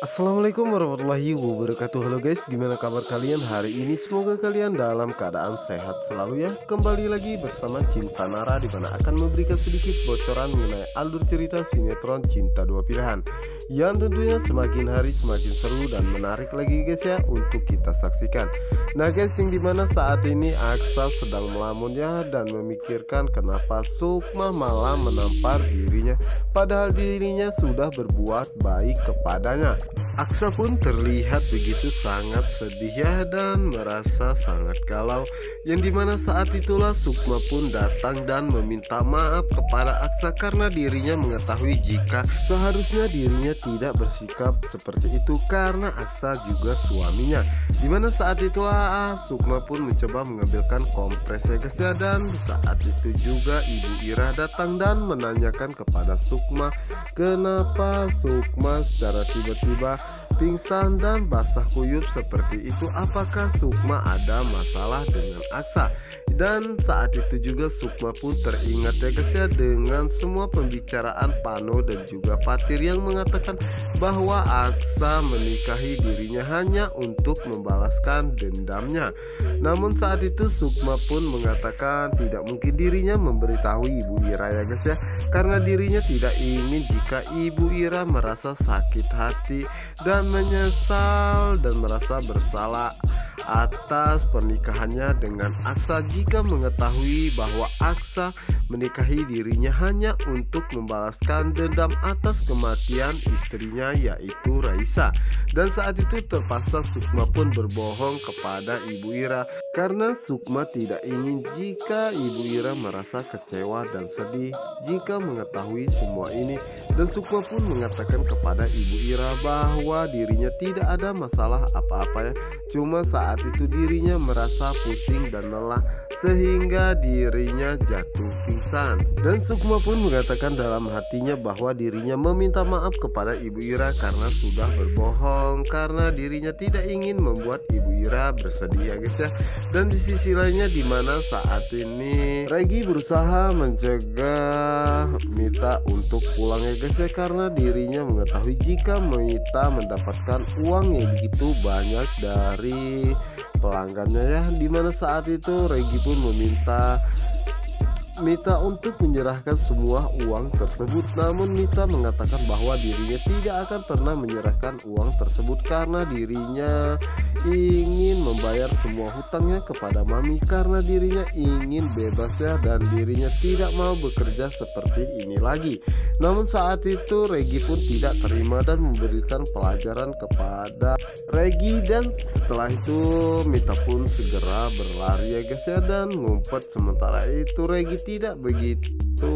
Assalamualaikum warahmatullahi wabarakatuh. Halo guys, gimana kabar kalian hari ini? Semoga kalian dalam keadaan sehat selalu ya. Kembali lagi bersama Cinta Nara, di mana akan memberikan sedikit bocoran mengenai alur cerita sinetron Cinta Dua Pilihan yang tentunya semakin hari semakin seru dan menarik lagi guys ya untuk kita saksikan. Nah guys, yang dimana saat ini Aksa sedang melamun ya dan memikirkan kenapa Sukma malah menampar dirinya, padahal dirinya sudah berbuat baik kepadanya. Aksa pun terlihat begitu sangat sedih ya dan merasa sangat galau, yang dimana saat itulah Sukma pun datang dan meminta maaf kepada Aksa karena dirinya mengetahui jika seharusnya dirinya tidak bersikap seperti itu karena Aksa juga suaminya. Dimana saat itulah Sukma pun mencoba mengambilkan kompres ya guys ya, dan saat itu juga Ibu Ira datang dan menanyakan kepada Sukma kenapa Sukma secara tiba-tiba pingsan dan basah kuyup seperti itu, apakah Sukma ada masalah dengan Aksa. Dan saat itu juga Sukma pun teringat ya guys ya dengan semua pembicaraan Pano dan juga Fatir yang mengatakan bahwa Aksa menikahi dirinya hanya untuk membalaskan dendamnya. Namun saat itu Sukma pun mengatakan tidak mungkin dirinya memberitahu Ibu Ira ya guys ya, karena dirinya tidak ingin jika Ibu Ira merasa sakit hati dan menyesal dan merasa bersalah atas pernikahannya dengan Aksa jika mengetahui bahwa Aksa menikahi dirinya hanya untuk membalaskan dendam atas kematian istrinya yaitu Raisa. Dan saat itu terpaksa Sukma pun berbohong kepada Ibu Ira karena Sukma tidak ingin jika Ibu Ira merasa kecewa dan sedih jika mengetahui semua ini. Dan Sukma pun mengatakan kepada Ibu Ira bahwa dirinya tidak ada masalah apa-apa ya, cuma saat itu dirinya merasa pusing dan lelah sehingga dirinya jatuh pingsan. Dan Sukma pun mengatakan dalam hatinya bahwa dirinya meminta maaf kepada Ibu Ira karena sudah berbohong, karena dirinya tidak ingin membuat Ibu Ira bersedih ya guys ya. Dan di sisi lainnya dimana saat ini Regi berusaha mencegah Mita untuk pulang ya guys ya, karena dirinya mengetahui jika Mita mendapatkan uang yang begitu banyak dari pelanggannya ya, dimana saat itu Regi pun meminta Mita untuk menyerahkan semua uang tersebut. Namun Mita mengatakan bahwa dirinya tidak akan pernah menyerahkan uang tersebut karena dirinya ingin membayar semua hutangnya kepada Mami, karena dirinya ingin bebas ya dan dirinya tidak mau bekerja seperti ini lagi. Namun saat itu Regi pun tidak terima dan memberikan pelajaran kepada Regi, dan setelah itu Mita pun segera berlari ya guys ya dan ngumpet. Sementara itu Regi tidak begitu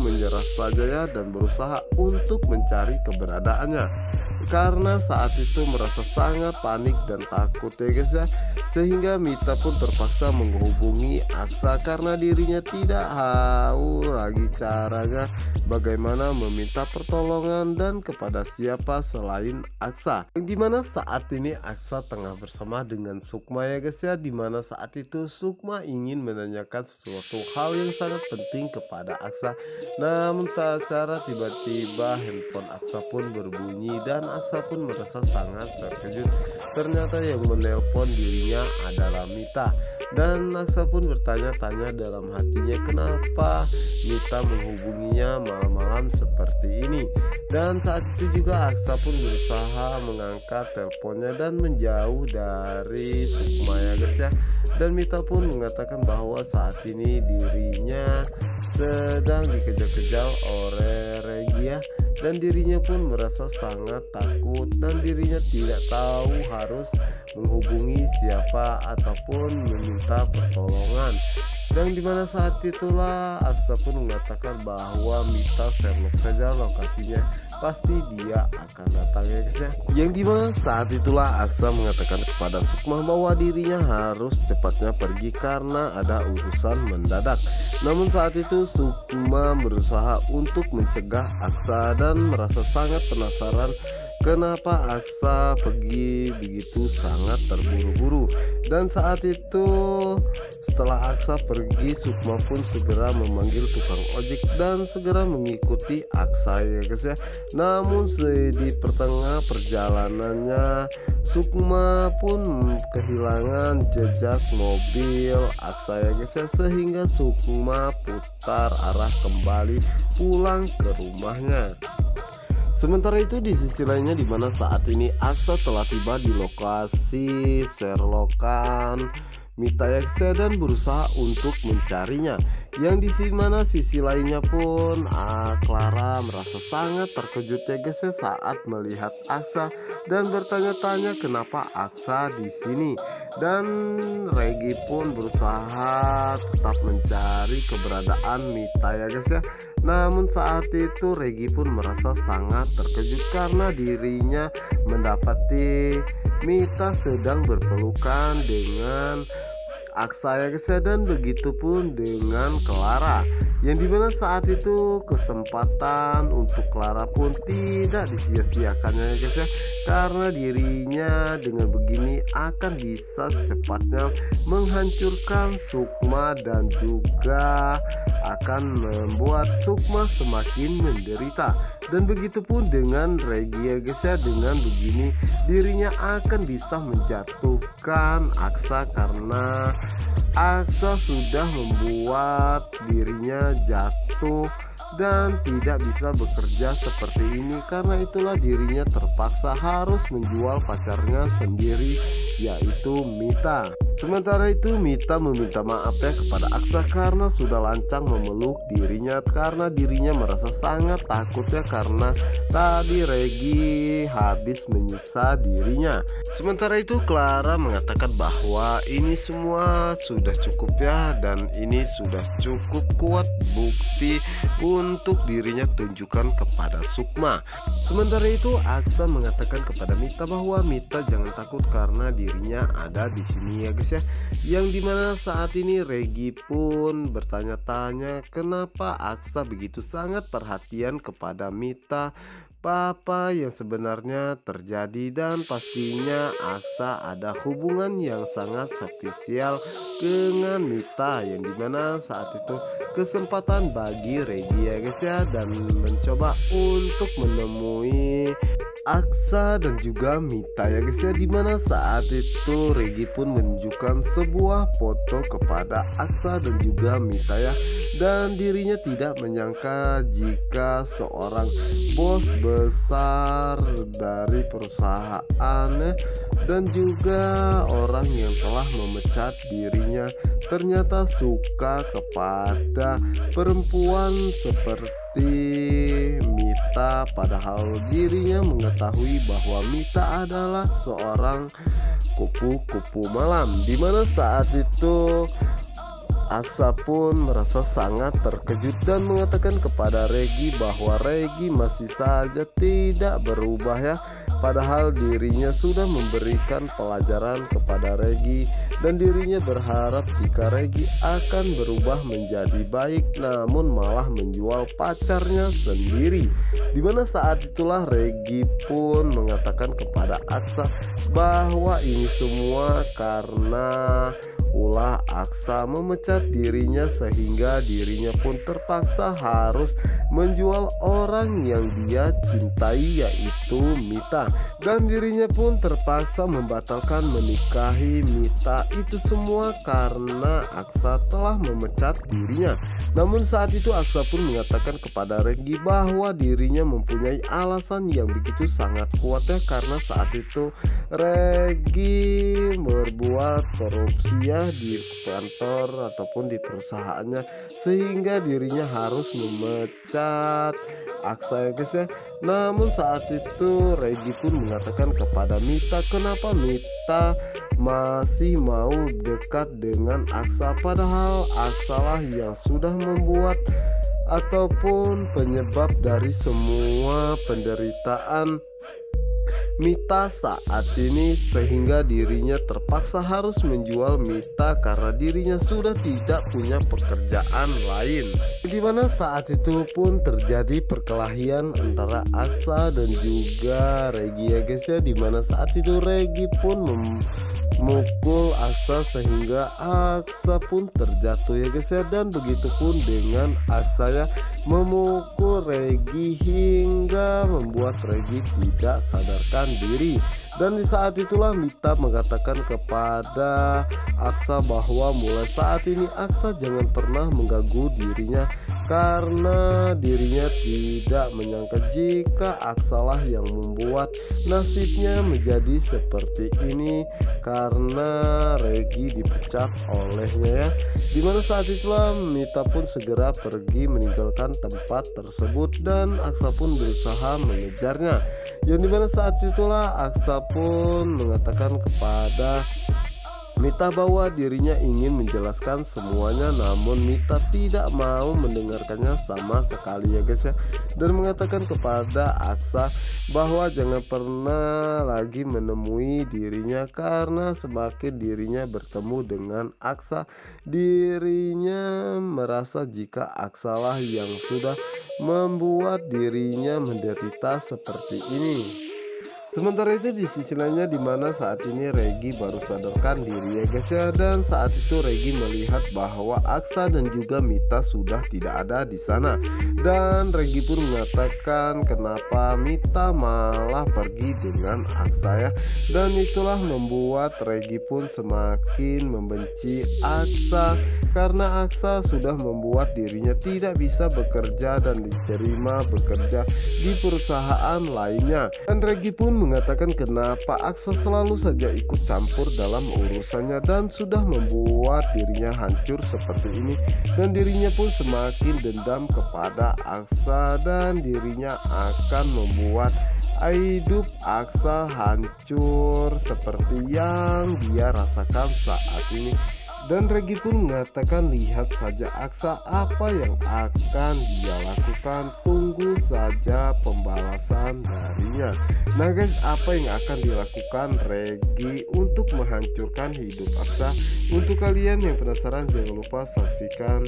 menyerah saja ya dan berusaha untuk mencari keberadaannya, karena saat itu merasa sangat panik dan takut ya guys ya, sehingga Mita pun terpaksa menghubungi Aksa karena dirinya tidak tahu lagi caranya bagaimana meminta pertolongan dan kepada siapa selain Aksa. Yang dimana saat ini Aksa tengah bersama dengan Sukma ya guys ya, dimana saat itu Sukma ingin menanyakan sesuatu hal yang sangat penting kepada Aksa. Namun secara tiba-tiba handphone Aksa pun berbunyi dan Aksa pun merasa sangat terkejut. Ternyata yang menelpon dirinya adalah Mita. Dan Aksa pun bertanya-tanya dalam hatinya kenapa Mita menghubunginya malam-malam seperti ini. Dan saat itu juga Aksa pun berusaha mengangkat teleponnya dan menjauh dari Sukma ya guys ya. Dan Mita pun mengatakan bahwa saat ini dirinya sedang dikejar-kejar oleh Regi ya, dan dirinya pun merasa sangat takut dan dirinya tidak tahu harus menghubungi siapa ataupun meminta pertolongan. Dan dimana saat itulah Aksa pun mengatakan bahwa Mita Sherlock saja lokasinya, pasti dia akan datang ya guys ya. Yang dimana saat itulah Aksa mengatakan kepada Sukma bahwa dirinya harus cepatnya pergi karena ada urusan mendadak. Namun saat itu Sukma berusaha untuk mencegah Aksa dan merasa sangat penasaran kenapa Aksa pergi begitu sangat terburu-buru. Dan saat itu setelah Aksa pergi, Sukma pun segera memanggil tukang ojek dan segera mengikuti Aksa ya guys ya. Namun di pertengah perjalanannya Sukma pun kehilangan jejak mobil Aksa ya guys ya, sehingga Sukma putar arah kembali pulang ke rumahnya. Sementara itu di sisi lainnya, di mana saat ini Aksa telah tiba di lokasi serlokan Mita ya guys ya, dan berusaha untuk mencarinya. Yang di mana sisi lainnya pun Clara merasa sangat terkejut ya guys ya saat melihat Aksa dan bertanya-tanya kenapa Aksa di sini. Dan Regi pun berusaha tetap mencari keberadaan Mita ya guys ya. Namun saat itu Regi pun merasa sangat terkejut karena dirinya mendapati Mita sedang berpelukan dengan Aksa ya guys ya, dan begitu pun dengan Clara. Yang dimana saat itu kesempatan untuk Clara pun tidak disia-siakannya ya guys ya, karena dirinya dengan begini akan bisa secepatnya menghancurkan Sukma dan juga akan membuat Sukma semakin menderita. Dan begitu pun dengan Regi ya guys ya, dengan begini dirinya akan bisa menjatuhkan Aksa karena Aksa sudah membuat dirinya jatuh dan tidak bisa bekerja seperti ini. Karena itulah dirinya terpaksa harus menjual pacarnya sendiri, yaitu Mita. Sementara itu Mita meminta maaf ya kepada Aksa karena sudah lancang memeluk dirinya, karena dirinya merasa sangat takut ya karena tadi Regi habis menyiksa dirinya. Sementara itu Clara mengatakan bahwa ini semua sudah cukup ya, dan ini sudah cukup kuat bukti untuk dirinya tunjukkan kepada Sukma. Sementara itu Aksa mengatakan kepada Mita bahwa Mita jangan takut karena dirinya ada di sini ya guys ya. Yang dimana saat ini Regi pun bertanya-tanya kenapa Aksa begitu sangat perhatian kepada Mita, apa yang sebenarnya terjadi. Dan pastinya Aksa ada hubungan yang sangat spesial dengan Mita, yang dimana saat itu kesempatan bagi Regi ya guys ya, dan mencoba untuk menemui Aksa dan juga Mita ya guys ya, dimana saat itu Regi pun menunjukkan sebuah foto kepada Aksa dan juga Mita ya, dan dirinya tidak menyangka jika seorang bos besar dari perusahaannya dan juga orang yang telah memecat dirinya ternyata suka kepada perempuan seperti Mita, padahal dirinya mengetahui bahwa Mita adalah seorang kupu-kupu malam. Dimana saat itu Aksa pun merasa sangat terkejut dan mengatakan kepada Regi bahwa Regi masih saja tidak berubah ya, padahal dirinya sudah memberikan pelajaran kepada Regi dan dirinya berharap jika Regi akan berubah menjadi baik, namun malah menjual pacarnya sendiri. Dimana saat itulah Regi pun mengatakan kepada Aksa bahwa ini semua karena ulah Aksa memecat dirinya, sehingga dirinya pun terpaksa harus menjual orang yang dia cintai, yaitu Mita, dan dirinya pun terpaksa membatalkan menikahi Mita. Itu semua karena Aksa telah memecat dirinya. Namun saat itu Aksa pun mengatakan kepada Regi bahwa dirinya mempunyai alasan yang begitu sangat kuat ya, karena saat itu Regi berbuat korupsi ya di kantor ataupun di perusahaannya, sehingga dirinya harus memecat Aksa ya guys ya. Namun saat itu Regi pun mengatakan kepada Mita kenapa Mita masih mau dekat dengan Aksa, padahal Aksa lah yang sudah membuat ataupun penyebab dari semua penderitaan Mita saat ini, sehingga dirinya terpaksa harus menjual Mita karena dirinya sudah tidak punya pekerjaan lain. Dimana saat itu pun terjadi perkelahian antara Aksa dan juga Regi ya guys ya, dimana saat itu Regi pun memukul Aksa sehingga Aksa pun terjatuh ya guys ya, dan begitupun dengan Aksa ya memukul Regi hingga membuat Regi tidak sadarkan diri. Dan di saat itulah Mita mengatakan kepada Aksa bahwa mulai saat ini Aksa jangan pernah mengganggu dirinya, karena dirinya tidak menyangka jika Aksalah yang membuat nasibnya menjadi seperti ini karena Regi dipecat olehnya ya. Dimana saat itulah Mita pun segera pergi meninggalkan tempat tersebut dan Aksa pun berusaha mengejarnya. Yang dimana saat itulah Aksa pun mengatakan kepada Mita bahwa dirinya ingin menjelaskan semuanya, namun Mita tidak mau mendengarkannya sama sekali ya guys ya, dan mengatakan kepada Aksa bahwa jangan pernah lagi menemui dirinya karena semakin dirinya bertemu dengan Aksa, dirinya merasa jika Aksalah yang sudah membuat dirinya menderita seperti ini. Sementara itu di sisi lainnya, dimana saat ini Regi baru sadarkan diri ya guys ya, dan saat itu Regi melihat bahwa Aksa dan juga Mita sudah tidak ada di sana, dan Regi pun mengatakan kenapa Mita malah pergi dengan Aksa ya, dan itulah membuat Regi pun semakin membenci Aksa karena Aksa sudah membuat dirinya tidak bisa bekerja dan diterima bekerja di perusahaan lainnya. Dan Regi pun mengatakan kenapa Aksa selalu saja ikut campur dalam urusannya dan sudah membuat dirinya hancur seperti ini, dan dirinya pun semakin dendam kepada Aksa dan dirinya akan membuat hidup Aksa hancur seperti yang dia rasakan saat ini. Dan Regi pun mengatakan lihat saja Aksa apa yang akan dia lakukan, tunggu saja pembalasan darinya. Nah guys, apa yang akan dilakukan Regi untuk menghancurkan hidup Aksa? Untuk kalian yang penasaran, jangan lupa saksikan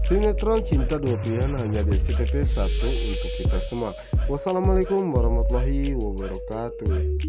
sinetron Cinta Dua Pilihan hanya di SCTV 1 untuk kita semua. Wassalamualaikum warahmatullahi wabarakatuh.